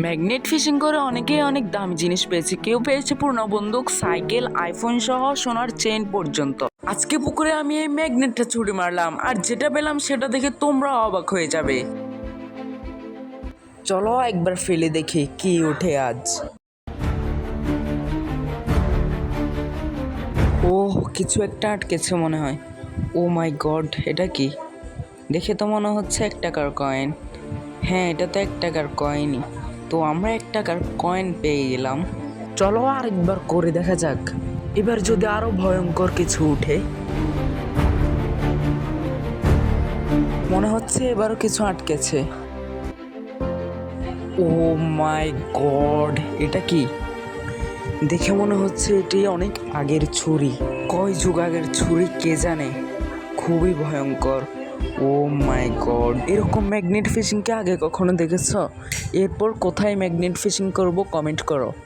Magnet fishing করে অনেকেই অনেক দামি জিনিস পেয়েছে। কেউ পেয়েছে পূর্ণ বন্দুক, সাইকেল, আইফোন সহ সোনার চেইন পর্যন্ত। আজকে পুকুরে আমি এই ম্যাগনেটটা ছুড়ে মারলাম, আর যেটা পেলাম সেটা দেখে তোমরা অবাক হয়ে যাবে। চলো একবার ফেলে দেখি কি ওঠে আজ। ও, কিছু একটা আটকেছে মনে হয়। ও মাই গড, এটা কি? দেখে তো মনে হচ্ছে 1 টাকার কয়েন। হ্যাঁ, এটা তো 1 টাকার কয়েনই। তো আমরা 1 টাকার কয়েন পেয়ে গেলাম। চলো আরেকবার করে দেখা যাক, এবার যদি আরো ভয়ঙ্কর কিছু উঠে। মনে হচ্ছে এবারও কিছু আটকেছে। ও মাই গড, এটা কি? দেখে মনে হচ্ছে এটি অনেক আগের ছুরি। কয় যুগ আগের ছুরি কে জানে। খুবই ভয়ঙ্কর। ও মাই গড, এরকম ম্যাগনেট ফিশিং কে আগে কখনো দেখেছো? এরপর কোথায় ম্যাগনেট ফিশিং করব কমেন্ট করো।